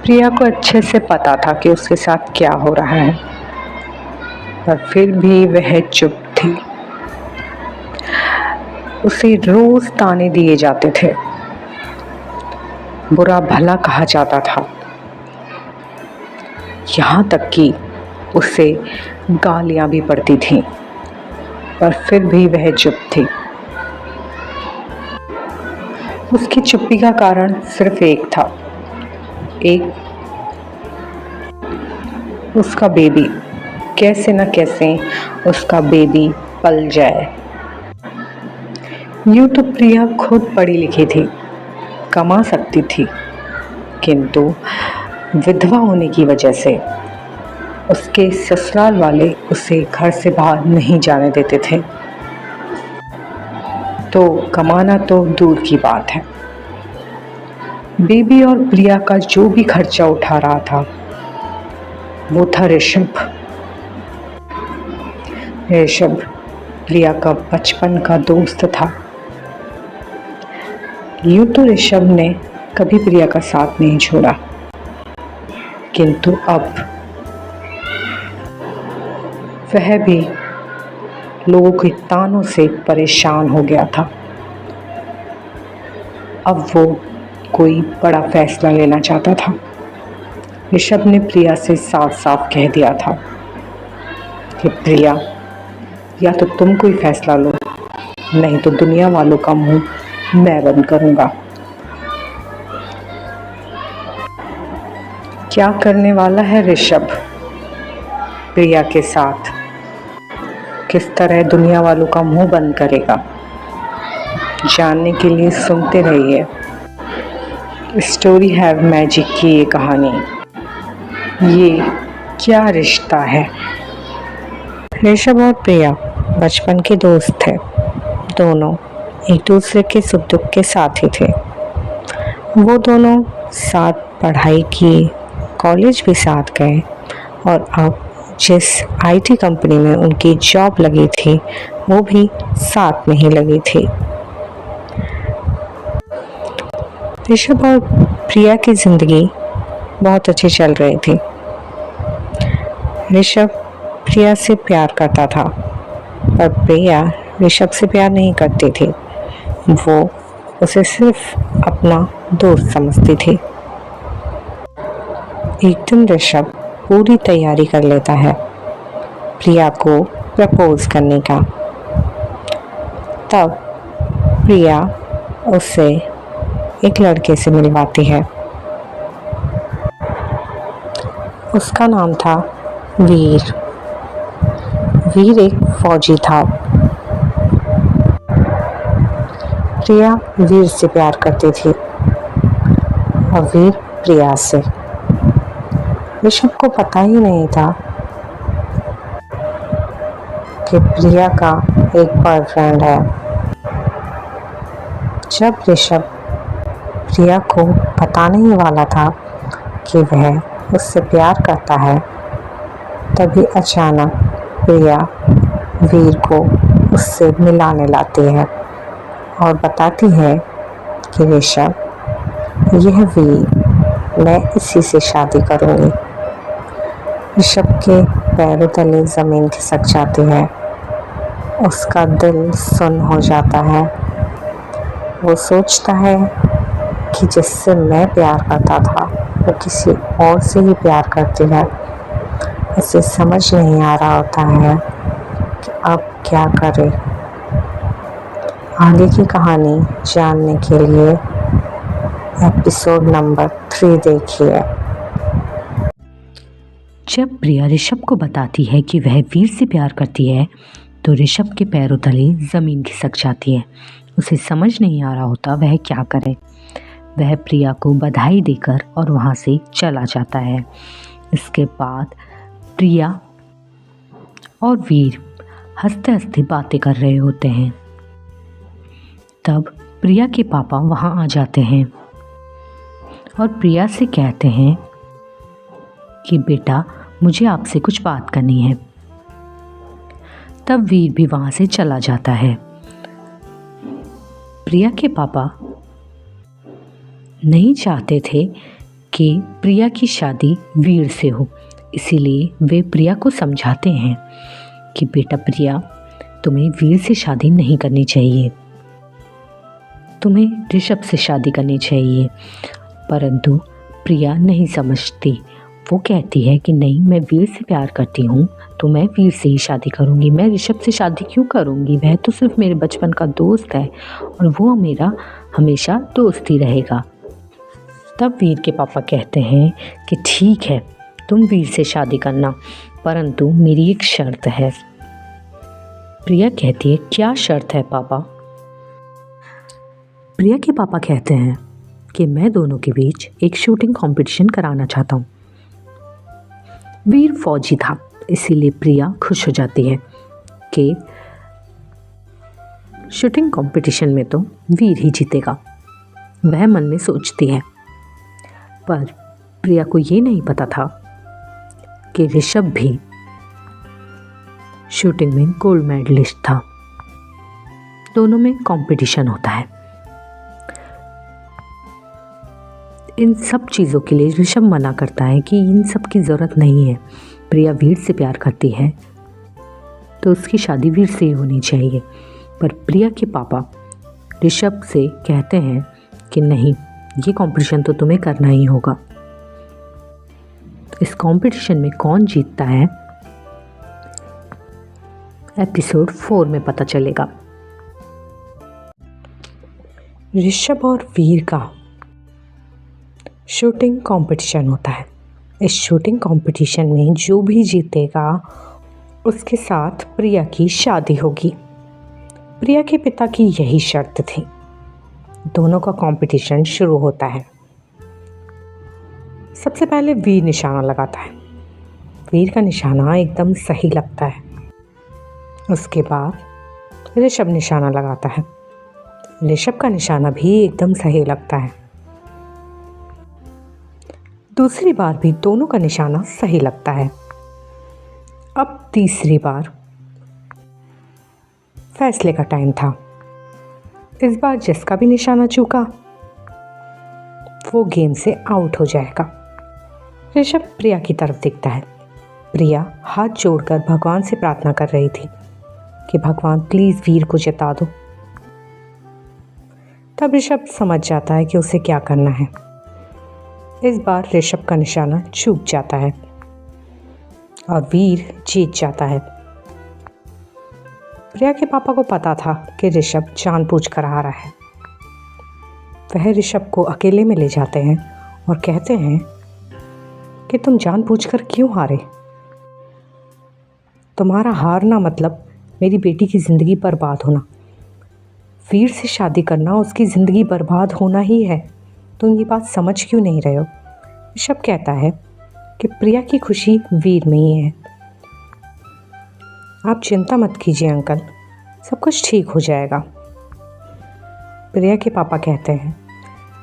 प्रिया को अच्छे से पता था कि उसके साथ क्या हो रहा है, पर फिर भी वह चुप थी। उसे रोज ताने दिए जाते थे, बुरा भला कहा जाता था, यहाँ तक कि उसे गालियां भी पड़ती थीं, पर फिर भी वह चुप थी। उसकी चुप्पी का कारण सिर्फ एक था, उसका बेबी। कैसे न कैसे उसका बेबी पल जाए। यूं तो प्रिया खुद पढ़ी लिखी थी, कमा सकती थी, किंतु विधवा होने की वजह से उसके ससुराल वाले उसे घर से बाहर नहीं जाने देते थे। तो कमाना तो दूर की बात है, बेबी और प्रिया का जो भी खर्चा उठा रहा था वो था ऋषभ। प्रिया का बचपन का दोस्त था। यूं तो ऋषभ ने कभी प्रिया का साथ नहीं छोड़ा, किंतु अब वह भी लोगों के तानों से परेशान हो गया था। अब वो कोई बड़ा फैसला लेना चाहता था। ऋषभ ने प्रिया से साफ साफ कह दिया था कि प्रिया, या तो तुम कोई फैसला लो, नहीं तो दुनिया वालों का मुंह मैं बंद करूंगा। क्या करने वाला है ऋषभ प्रिया के साथ? किस तरह दुनिया वालों का मुंह बंद करेगा? जानने के लिए सुनते रहिए स्टोरी हैव मैजिक की ये कहानी, ये क्या रिश्ता है। ऋषभ और प्रिया बचपन के दोस्त थे। दोनों एक दूसरे के सुख दुख के साथी थे। वो दोनों साथ पढ़ाई की, कॉलेज भी साथ गए और अब जिस आईटी कंपनी में उनकी जॉब लगी थी वो भी साथ में ही लगी थी। ऋषभ और प्रिया की जिंदगी बहुत अच्छी चल रही थी। ऋषभ प्रिया से प्यार करता था, पर प्रिया ऋषभ से प्यार नहीं करती थी। वो उसे सिर्फ अपना दोस्त समझती थी। एक दिन ऋषभ पूरी तैयारी कर लेता है प्रिया को प्रपोज करने का। तब प्रिया उसे एक लड़के से मिलवाती है। उसका नाम था वीर। वीर एक फौजी था। प्रिया वीर से प्यार करती थी और वीर प्रिया से। ऋषभ को पता ही नहीं था कि प्रिया का एक बॉयफ्रेंड है। जब ऋषभ प्रिया को बताने ही वाला था कि वह उससे प्यार करता है, तभी अचानक प्रिया वीर को उससे मिलाने लाती है और बताती है कि ऋषभ, यह वीर, मैं इसी से शादी करूंगी। ऋषभ के पैरों तले जमीन खिसक जाती है। उसका दिल सुन्न हो जाता है। वो सोचता है कि जिससे मैं प्यार करता था वो किसी और से ही प्यार करती है। इसे समझ नहीं आ रहा होता है कि अब क्या करे। आगे की कहानी जानने के लिए एपिसोड नंबर 3 देखिए। जब प्रिया ऋषभ को बताती है कि वह वीर से प्यार करती है तो ऋषभ के पैरों तले ज़मीन खिसक जाती है। उसे समझ नहीं आ रहा होता वह क्या करे। वह प्रिया को बधाई देकर और वहाँ से चला जाता है। इसके बाद प्रिया और वीर हंसते हंसते बातें कर रहे होते हैं। तब प्रिया के पापा वहाँ आ जाते हैं और प्रिया से कहते हैं कि बेटा, मुझे आपसे कुछ बात करनी है। तब वीर भी वहाँ से चला जाता है। प्रिया के पापा नहीं चाहते थे कि प्रिया की शादी वीर से हो, इसीलिए वे प्रिया को समझाते हैं कि बेटा प्रिया, तुम्हें वीर से शादी नहीं करनी चाहिए, तुम्हें ऋषभ से शादी करनी चाहिए। परंतु प्रिया नहीं समझती। वो कहती है कि नहीं, मैं वीर से प्यार करती हूँ तो मैं वीर से ही शादी करूँगी, मैं ऋषभ से शादी क्यों करूँगी, वह तो सिर्फ मेरे बचपन का दोस्त है और वो मेरा हमेशा दोस्त ही रहेगा। तब वीर के पापा कहते हैं कि ठीक है, तुम वीर से शादी करना, परंतु मेरी एक शर्त है। प्रिया कहती है, क्या शर्त है पापा? प्रिया के पापा कहते हैं कि मैं दोनों के बीच एक शूटिंग कंपटीशन कराना चाहता हूँ। वीर फौजी था, इसीलिए प्रिया खुश हो जाती है कि शूटिंग कंपटीशन में तो वीर ही जीतेगा, वह मन में सोचती है। पर प्रिया को ये नहीं पता था कि ऋषभ भी शूटिंग में गोल्ड मेडलिस्ट था। दोनों में कंपटीशन होता है। इन सब चीज़ों के लिए ऋषभ मना करता है कि इन सब की ज़रूरत नहीं है। प्रिया वीर से प्यार करती है तो उसकी शादी वीर से ही होनी चाहिए। पर प्रिया के पापा ऋषभ से कहते हैं कि नहीं, ये कंपटीशन तो तुम्हें करना ही होगा। इस कंपटीशन में कौन जीतता है, एपिसोड 4 में पता चलेगा। ऋषभ और वीर का शूटिंग कंपटीशन होता है। इस शूटिंग कंपटीशन में जो भी जीतेगा उसके साथ प्रिया की शादी होगी। प्रिया के पिता की यही शर्त थी। दोनों का कंपटीशन शुरू होता है। सबसे पहले वीर निशाना लगाता है। वीर का निशाना एकदम सही लगता है। उसके बाद ऋषभ निशाना लगाता है। ऋषभ का निशाना भी एकदम सही लगता है। दूसरी बार भी दोनों का निशाना सही लगता है। अब तीसरी बार फैसले का टाइम था। इस बार जिसका भी निशाना चूका वो गेम से आउट हो जाएगा। ऋषभ प्रिया की तरफ देखता है। प्रिया हाथ जोड़कर भगवान से प्रार्थना कर रही थी कि भगवान प्लीज़ वीर को जिता दो। तब ऋषभ समझ जाता है कि उसे क्या करना है। इस बार ऋषभ का निशाना चूक जाता है और वीर जीत जाता है। प्रिया के पापा को पता था कि ऋषभ जानबूझकर हारा है। वह ऋषभ को अकेले में ले जाते हैं और कहते हैं कि तुम जानबूझकर क्यों हारे? तुम्हारा हारना मतलब मेरी बेटी की ज़िंदगी बर्बाद होना। वीर से शादी करना उसकी ज़िंदगी बर्बाद होना ही है। तुम ये बात समझ क्यों नहीं रहे हो? ऋषभ कहता है कि प्रिया की खुशी वीर में ही है। आप चिंता मत कीजिए अंकल, सब कुछ ठीक हो जाएगा। प्रिया के पापा कहते हैं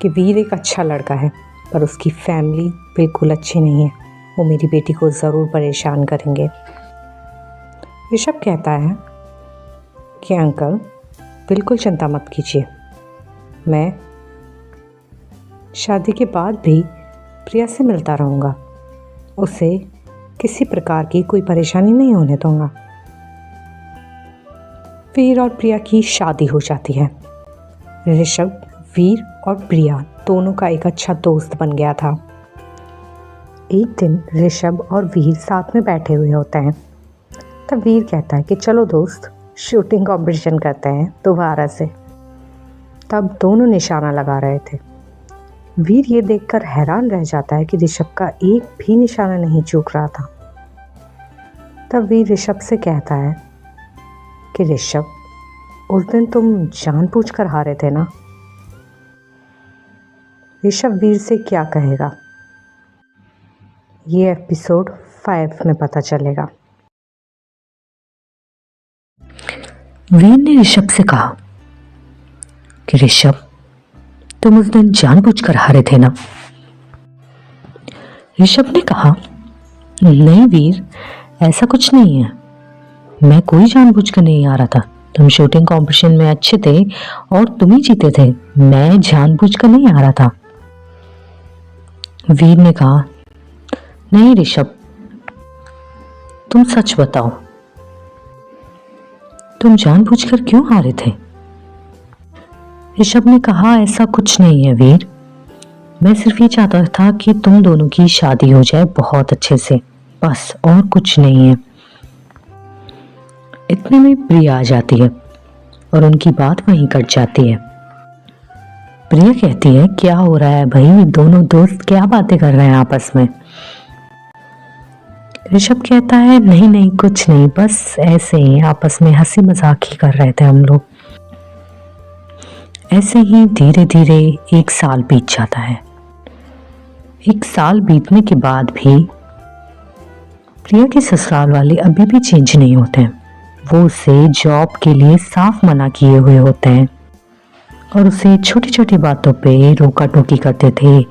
कि वीर एक अच्छा लड़का है पर उसकी फैमिली बिल्कुल अच्छी नहीं है, वो मेरी बेटी को ज़रूर परेशान करेंगे। ऋषभ कहता है कि अंकल बिल्कुल चिंता मत कीजिए, मैं शादी के बाद भी प्रिया से मिलता रहूँगा, उसे किसी प्रकार की कोई परेशानी नहीं होने दूँगा। वीर और प्रिया की शादी हो जाती है। ऋषभ, वीर और प्रिया दोनों का एक अच्छा दोस्त बन गया था। एक दिन ऋषभ और वीर साथ में बैठे हुए होते हैं। तब वीर कहता है कि चलो दोस्त, शूटिंग कंपटीशन करते हैं दोबारा से। तब दोनों निशाना लगा रहे थे। वीर ये देखकर हैरान रह जाता है कि ऋषभ का एक भी निशाना नहीं चूक रहा था। तब वीर ऋषभ से कहता है कि ऋषभ, उस दिन तुम जानबूझकर हारे थे ना? ऋषभ वीर से क्या कहेगा, ये एपिसोड 5 में पता चलेगा। वीर ने ऋषभ से कहा कि ऋषभ, तुम उस दिन जानबूझकर हारे थे ना? ऋषभ ने कहा, नहीं वीर, ऐसा कुछ नहीं है, मैं कोई जानबूझकर नहीं हारा था। तुम शूटिंग कंपटीशन में अच्छे थे और तुम ही जीते थे, मैं जानबूझकर नहीं हारा था। वीर ने कहा, नहीं ऋषभ, तुम सच बताओ, तुम जानबूझकर क्यों हारे थे? ऋषभ ने कहा, ऐसा कुछ नहीं है वीर, मैं सिर्फ ये चाहता था कि तुम दोनों की शादी हो जाए बहुत अच्छे से, बस, और कुछ नहीं है। इतने में प्रिया आ जाती है और उनकी बात वहीं कट जाती है। प्रिया कहती है, क्या हो रहा है भाई, दोनों दोस्त क्या बातें कर रहे हैं आपस में? ऋषभ कहता है, नहीं नहीं कुछ नहीं, बस ऐसे ही आपस में हंसी मजाक ही कर रहे थे हम लोग। ऐसे ही धीरे धीरे 1 साल बीत जाता है। 1 साल बीतने के बाद भी प्रिया के ससुराल वाले अभी भी चेंज नहीं होते हैं। वो उसे जॉब के लिए साफ मना किए हुए होते हैं और उसे छोटी छोटी बातों पे रोका टोकी करते थे।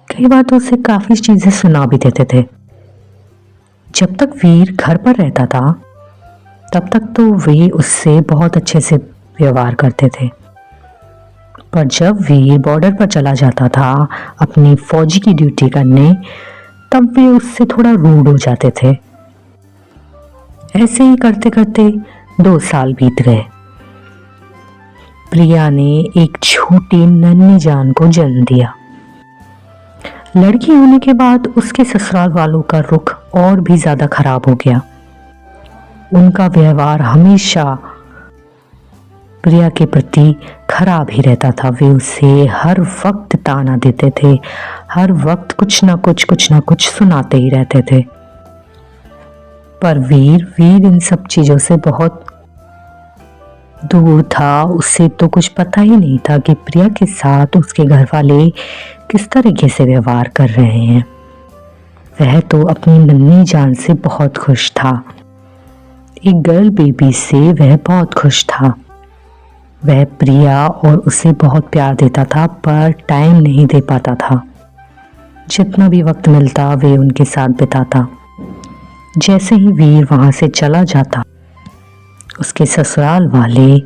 कई बार तो उसे काफी चीजें सुना भी देते थे। जब तक वीर घर पर रहता था तब तक तो वे उससे बहुत अच्छे से व्यवहार करते थे, पर जब वीर बॉर्डर पर चला जाता था अपनी फौजी की ड्यूटी करने, तब वे उससे थोड़ा रूड हो जाते थे। ऐसे ही करते करते 2 साल बीत गए। प्रिया ने एक छोटी नन्ही जान को जन्म दिया। लड़की होने के बाद उसके ससुराल वालों का रुख और भी ज्यादा खराब हो गया। उनका व्यवहार हमेशा प्रिया के प्रति खराब ही रहता था। वे उसे हर वक्त ताना देते थे, हर वक्त कुछ ना कुछ सुनाते ही रहते थे। पर वीर इन सब चीजों से बहुत दूर था। उसे तो कुछ पता ही नहीं था कि प्रिया के साथ उसके घर वाले किस तरीके से व्यवहार कर रहे हैं। वह तो अपनी नन्ही जान से बहुत खुश था। एक गर्ल बेबी से वह बहुत खुश था। वह प्रिया और उसे बहुत प्यार देता था, पर टाइम नहीं दे पाता था। जितना भी वक्त मिलता वे उनके साथ बिताता। जैसे ही वीर वहां से चला जाता, उसके ससुराल वाले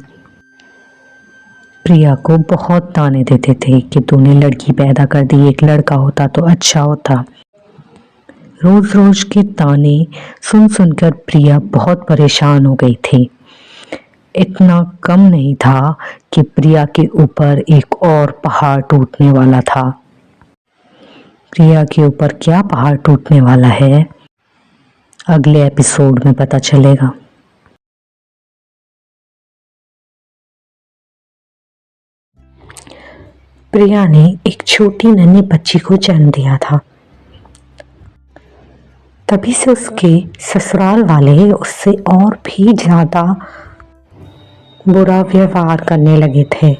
प्रिया को बहुत ताने देते थे कि तूने लड़की पैदा कर दी, एक लड़का होता तो अच्छा होता। रोज रोज के ताने सुन सुनकर प्रिया बहुत परेशान हो गई थी। इतना कम नहीं था कि प्रिया के ऊपर एक और पहाड़ टूटने वाला था। प्रिया के ऊपर क्या पहाड़ टूटने वाला है, अगले एपिसोड में पता चलेगा। प्रिया ने एक छोटी नन्ही बच्ची को जन्म दिया था। तभी से उसके ससुराल वाले उससे और भी ज्यादा बुरा व्यवहार करने लगे थे।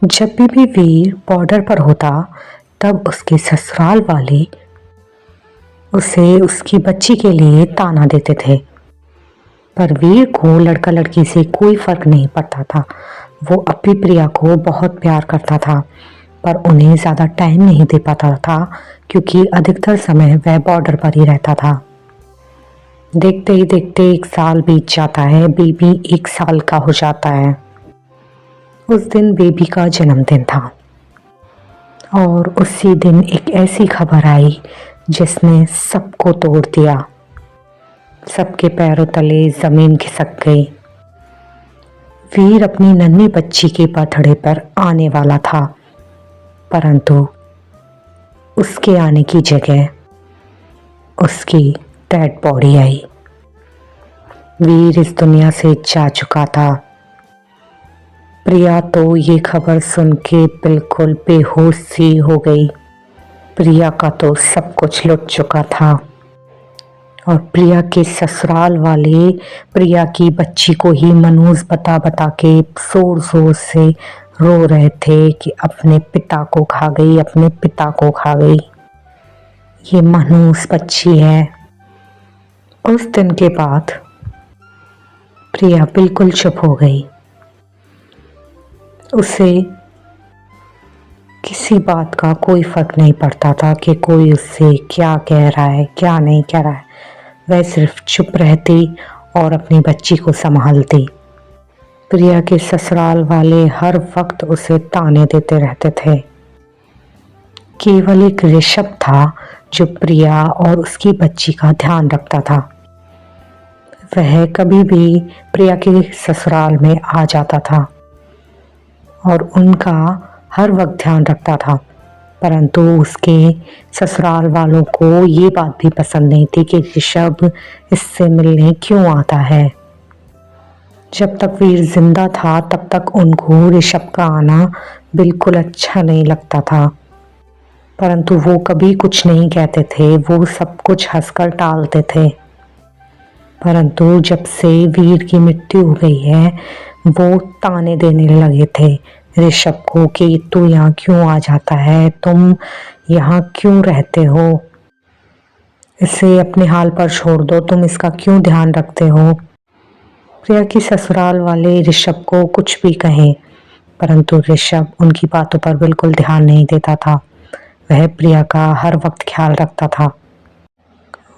जब भी वीर बॉर्डर पर होता तब उसके ससुराल वाले उसे उसकी बच्ची के लिए ताना देते थे। पर वीर को लड़का लड़की से कोई फर्क नहीं पड़ता था। वो अपनी प्रिया को बहुत प्यार करता था, पर उन्हें ज़्यादा टाइम नहीं दे पाता था क्योंकि अधिकतर समय वह बॉर्डर पर ही रहता था। देखते ही देखते 1 साल बीत जाता है। बेबी 1 साल का हो जाता है। उस दिन बेबी का जन्मदिन था और उसी दिन एक ऐसी खबर आई जिसने सबको तोड़ दिया। सबके पैरों तले जमीन खिसक गई। वीर अपनी नन्ही बच्ची के बर्थडे पर आने वाला था, परंतु उसके आने की जगह उसकी डेड बॉडी आई। वीर इस दुनिया से जा चुका था। प्रिया तो ये खबर सुन के बिल्कुल बेहोश सी हो गई। प्रिया का तो सब कुछ लुट चुका था और प्रिया के ससुराल वाले प्रिया की बच्ची को ही मनहूस बता बता के जोर जोर से रो रहे थे कि अपने पिता को खा गई, अपने पिता को खा गई, ये मनहूस बच्ची है। उस दिन के बाद प्रिया बिल्कुल चुप हो गई। उसे किसी बात का कोई फर्क नहीं पड़ता था कि कोई उससे क्या कह रहा है, क्या नहीं कह रहा है। वह सिर्फ चुप रहती और अपनी बच्ची को संभालती। प्रिया के ससुराल वाले हर वक्त उसे ताने देते रहते थे। केवल एक ऋषभ था जो प्रिया और उसकी बच्ची का ध्यान रखता था। वह कभी भी प्रिया के ससुराल में आ जाता था और उनका हर वक्त ध्यान रखता था, परंतु उसके ससुराल वालों को ये बात भी पसंद नहीं थी कि ऋषभ इससे मिलने क्यों आता है। जब तक वीर जिंदा था तब तक उनको ऋषभ का आना बिल्कुल अच्छा नहीं लगता था, परंतु वो कभी कुछ नहीं कहते थे, वो सब कुछ हंसकर टालते थे। परंतु जब से वीर की मृत्यु हो गई है वो ताने देने लगे थे ऋषभ को कि तू यहाँ क्यों आ जाता है, तुम यहाँ क्यों रहते हो, इसे अपने हाल पर छोड़ दो, तुम इसका क्यों ध्यान रखते हो। प्रिया की ससुराल वाले ऋषभ को कुछ भी कहें, परंतु ऋषभ उनकी बातों पर बिल्कुल ध्यान नहीं देता था। वह प्रिया का हर वक्त ख्याल रखता था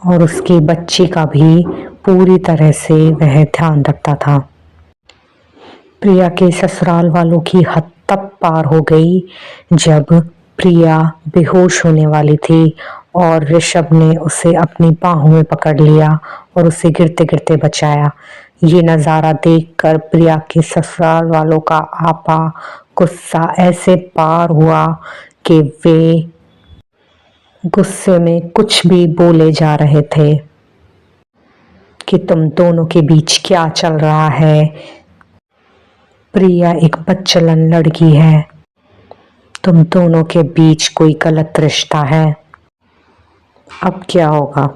और उसकी बच्ची का भी पूरी तरह से वह ध्यान रखता था। प्रिया के ससुराल वालों की हद तब पार हो गई जब प्रिया बेहोश होने वाली थी और ऋषभ ने उसे अपनी बाहों में पकड़ लिया और उसे गिरते गिरते बचाया। ये नज़ारा देखकर प्रिया के ससुराल वालों का आपा गुस्सा ऐसे पार हुआ कि वे गुस्से में कुछ भी बोले जा रहे थे कि तुम दोनों के बीच क्या चल रहा है। प्रिया एक बच्चलन लड़की है, तुम दोनों के बीच कोई गलत रिश्ता है। अब क्या होगा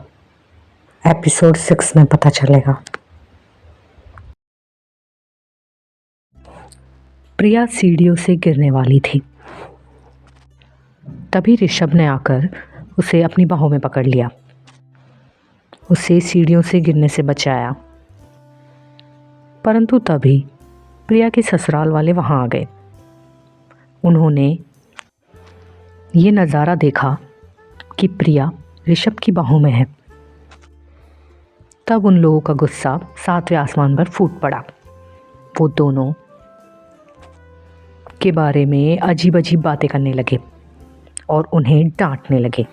एपिसोड 6 में पता चलेगा। प्रिया सीढ़ियों से गिरने वाली थी, तभी ऋषभ ने आकर उसे अपनी बाहों में पकड़ लिया, उसे सीढ़ियों से गिरने से बचाया। परंतु तभी प्रिया के ससुराल वाले वहाँ आ गए। उन्होंने ये नज़ारा देखा कि प्रिया ऋषभ की बाहों में है। तब उन लोगों का गुस्सा 7वें आसमान पर फूट पड़ा। वो दोनों के बारे में अजीब अजीब बातें करने लगे और उन्हें डांटने लगे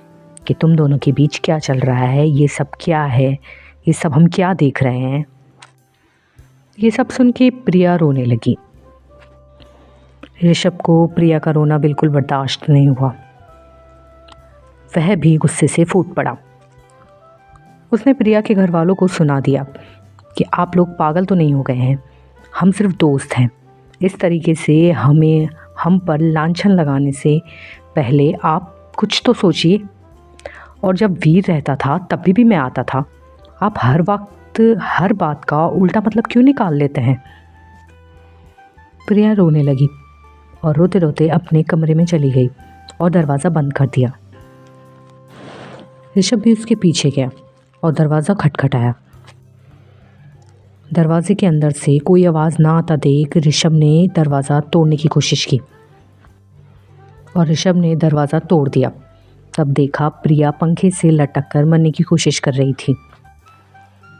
कि तुम दोनों के बीच क्या चल रहा है, ये सब क्या है, ये सब हम क्या देख रहे हैं। ये सब सुन के प्रिया रोने लगी। ऋषभ को प्रिया का रोना बिल्कुल बर्दाश्त नहीं हुआ। वह भी गुस्से से फूट पड़ा। उसने प्रिया के घर वालों को सुना दिया कि आप लोग पागल तो नहीं हो गए हैं, हम सिर्फ दोस्त हैं। इस तरीके से हम पर लांछन लगाने से पहले आप कुछ तो सोचिए। और जब वीर रहता था तब भी मैं आता था, आप हर वक्त हर बात का उल्टा मतलब क्यों निकाल लेते हैं। प्रिया रोने लगी और रोते रोते अपने कमरे में चली गई और दरवाज़ा बंद कर दिया। ऋषभ भी उसके पीछे गया और दरवाज़ा खटखटाया। दरवाजे के अंदर से कोई आवाज़ ना आता देख ऋषभ ने दरवाज़ा तोड़ने की कोशिश की और ऋषभ ने दरवाज़ा तोड़ दिया। तब देखा प्रिया पंखे से लटक कर मरने की कोशिश कर रही थी।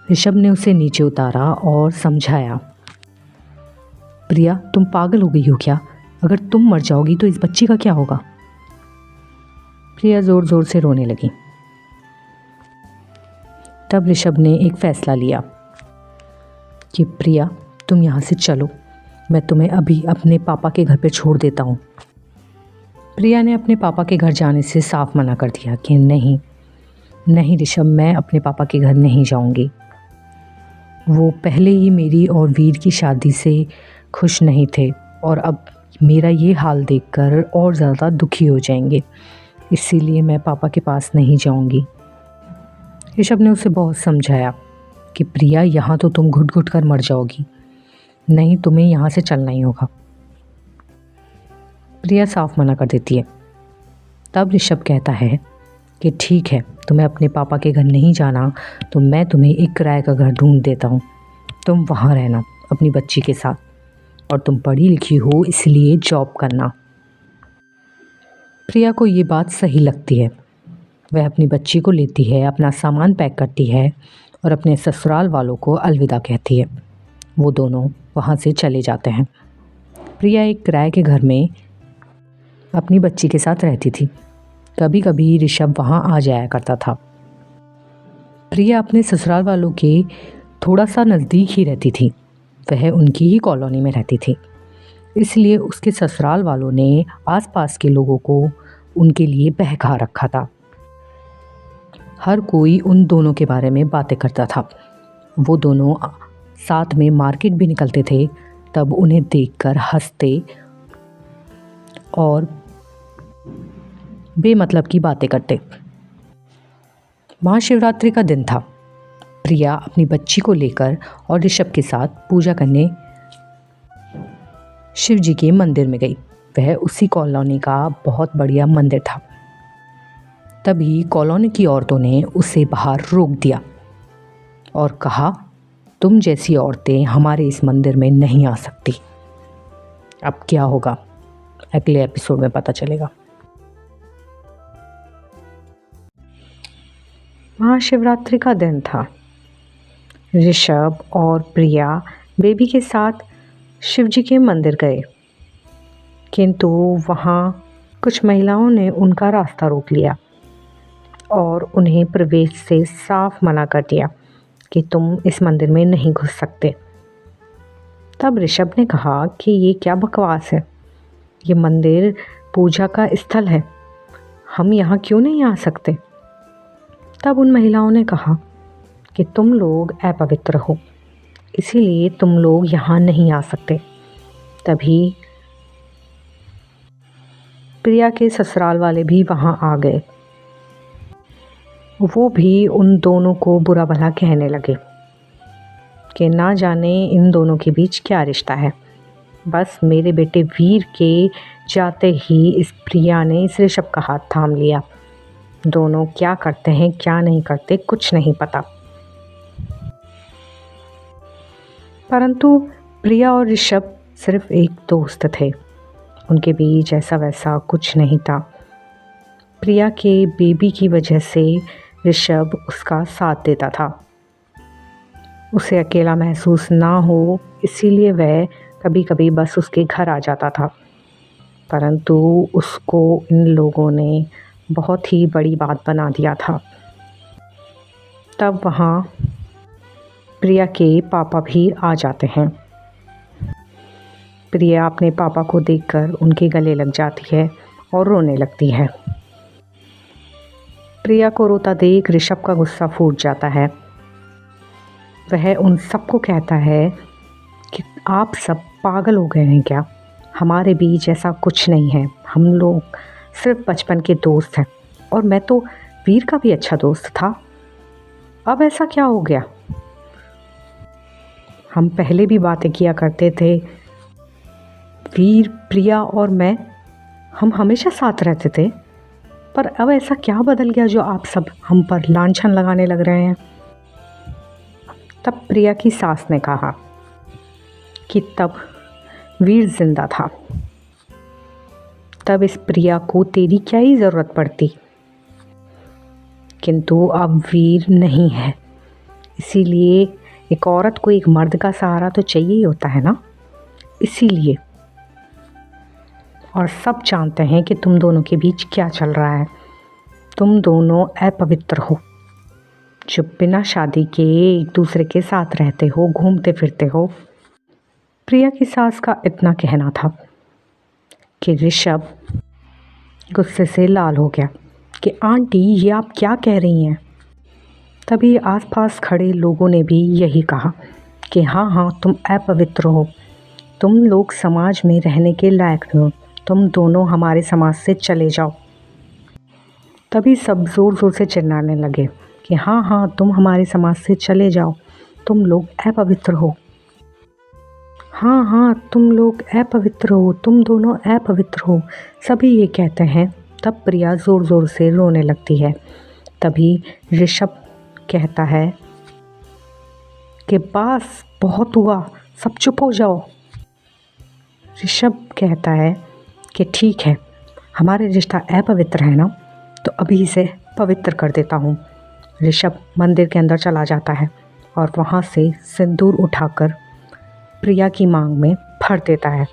ऋषभ ने उसे नीचे उतारा और समझाया, प्रिया तुम पागल हो गई हो क्या? अगर तुम मर जाओगी तो इस बच्ची का क्या होगा? प्रिया ज़ोर ज़ोर से रोने लगी। तब ऋषभ ने एक फ़ैसला लिया कि प्रिया तुम यहाँ से चलो, मैं तुम्हें अभी अपने पापा के घर पे छोड़ देता हूँ। प्रिया ने अपने पापा के घर जाने से साफ मना कर दिया कि नहीं नहीं ऋषभ, मैं अपने पापा के घर नहीं जाऊँगी। वो पहले ही मेरी और वीर की शादी से खुश नहीं थे और अब मेरा ये हाल देखकर और ज़्यादा दुखी हो जाएंगे, इसीलिए मैं पापा के पास नहीं जाऊँगी। ऋषभ ने उसे बहुत समझाया कि प्रिया यहाँ तो तुम घुट घुट कर मर जाओगी, नहीं तुम्हें यहाँ से चलना ही होगा। प्रिया साफ मना कर देती है। तब ऋषभ कहता है कि ठीक है, तुम्हें अपने पापा के घर नहीं जाना तो मैं तुम्हें एक किराए का घर ढूंढ देता हूँ, तुम वहाँ रहना अपनी बच्ची के साथ, और तुम पढ़ी लिखी हो इसलिए जॉब करना। प्रिया को ये बात सही लगती है। वह अपनी बच्ची को लेती है, अपना सामान पैक करती है और अपने ससुराल वालों को अलविदा कहती है। वो दोनों वहाँ से चले जाते हैं। प्रिया एक किराए के घर में अपनी बच्ची के साथ रहती थी। कभी कभी ऋषभ वहाँ आ जाया करता था। प्रिया अपने ससुराल वालों के थोड़ा सा नज़दीक ही रहती थी। वह उनकी ही कॉलोनी में रहती थी, इसलिए उसके ससुराल वालों ने आसपास के लोगों को उनके लिए बहका रखा था। हर कोई उन दोनों के बारे में बातें करता था। वो दोनों साथ में मार्केट भी निकलते थे, तब उन्हें देखकर हंसते और बेमतलब की बातें करते। महाशिवरात्रि का दिन था। प्रिया अपनी बच्ची को लेकर और ऋषभ के साथ पूजा करने शिव जी के मंदिर में गई। वह उसी कॉलोनी का बहुत बढ़िया मंदिर था। तभी कॉलोनी की औरतों ने उसे बाहर रोक दिया और कहा, तुम जैसी औरतें हमारे इस मंदिर में नहीं आ सकती। अब क्या होगा अगले एपिसोड में पता चलेगा। महाशिवरात्रि का दिन था। ऋषभ और प्रिया बेबी के साथ शिव जी के मंदिर गए, किंतु वहाँ कुछ महिलाओं ने उनका रास्ता रोक लिया और उन्हें प्रवेश से साफ मना कर दिया कि तुम इस मंदिर में नहीं घुस सकते। तब ऋषभ ने कहा कि ये क्या बकवास है, ये मंदिर पूजा का स्थल है, हम यहाँ क्यों नहीं आ सकते। तब उन महिलाओं ने कहा कि तुम लोग अपवित्र हो, इसीलिए तुम लोग यहाँ नहीं आ सकते। तभी प्रिया के ससुराल वाले भी वहाँ आ गए। वो भी उन दोनों को बुरा भला कहने लगे कि ना जाने इन दोनों के बीच क्या रिश्ता है। बस मेरे बेटे वीर के जाते ही इस प्रिया ने इस ऋषभ का हाथ थाम लिया। दोनों क्या करते हैं क्या नहीं करते कुछ नहीं पता। परंतु प्रिया और ऋषभ सिर्फ एक दोस्त थे, उनके बीच ऐसा वैसा कुछ नहीं था। प्रिया के बेबी की वजह से ऋषभ उसका साथ देता था। उसे अकेला महसूस ना हो इसीलिए वह कभी कभी बस उसके घर आ जाता था। परंतु उसको इन लोगों ने बहुत ही बड़ी बात बना दिया था। तब वहाँ प्रिया के पापा भी आ जाते हैं। प्रिया अपने पापा को देखकर उनके गले लग जाती है और रोने लगती है। प्रिया को रोता देख ऋषभ का गुस्सा फूट जाता है। वह उन सबको कहता है कि आप सब पागल हो गए हैं क्या, हमारे बीच ऐसा कुछ नहीं है, हम लोग सिर्फ बचपन के दोस्त हैं और मैं तो वीर का भी अच्छा दोस्त था। अब ऐसा क्या हो गया, हम पहले भी बातें किया करते थे, वीर प्रिया और मैं हम हमेशा साथ रहते थे, पर अब ऐसा क्या बदल गया जो आप सब हम पर लांछन लगाने लग रहे हैं। तब प्रिया की सास ने कहा कि तब वीर जिंदा था, तब इस प्रिया को तेरी क्या ही ज़रूरत पड़ती, किंतु अब वीर नहीं है, इसीलिए एक औरत को एक मर्द का सहारा तो चाहिए ही होता है ना, इसीलिए। और सब जानते हैं कि तुम दोनों के बीच क्या चल रहा है, तुम दोनों अपवित्र हो, जो बिना शादी के एक दूसरे के साथ रहते हो, घूमते फिरते हो। प्रिया की सास का इतना कहना था कि ऋषभ गुस्से से लाल हो गया कि आंटी ये आप क्या कह रही हैं। तभी आसपास खड़े लोगों ने भी यही कहा कि हाँ हाँ तुम अपवित्र हो, तुम लोग समाज में रहने के लायक नहीं हो, तुम दोनों हमारे समाज से चले जाओ। तभी सब ज़ोर ज़ोर से चिल्लाने लगे कि हाँ हाँ तुम हमारे समाज से चले जाओ, तुम लोग अपवित्र हो, हाँ हाँ तुम लोग अपवित्र हो, तुम दोनों अपवित्र हो, सभी ये कहते हैं। तब प्रिया ज़ोर ज़ोर से रोने लगती है। तभी ऋषभ कहता है कि बस बहुत हुआ, सब चुप हो जाओ। ऋषभ कहता है कि ठीक है, हमारे रिश्ता अपवित्र है ना, तो अभी इसे पवित्र कर देता हूँ। ऋषभ मंदिर के अंदर चला जाता है और वहाँ से सिंदूर उठाकर प्रिया की मांग में भर देता है।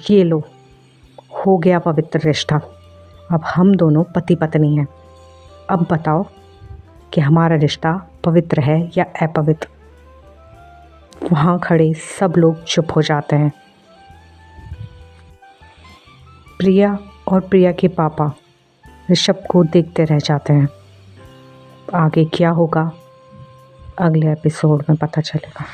ये लो, हो गया पवित्र रिश्ता, अब हम दोनों पति पत्नी हैं। अब बताओ कि हमारा रिश्ता पवित्र है या अपवित्र। वहाँ खड़े सब लोग चुप हो जाते हैं। प्रिया और प्रिया के पापा ऋषभ को देखते रह जाते हैं। आगे क्या होगा अगले एपिसोड में पता चलेगा।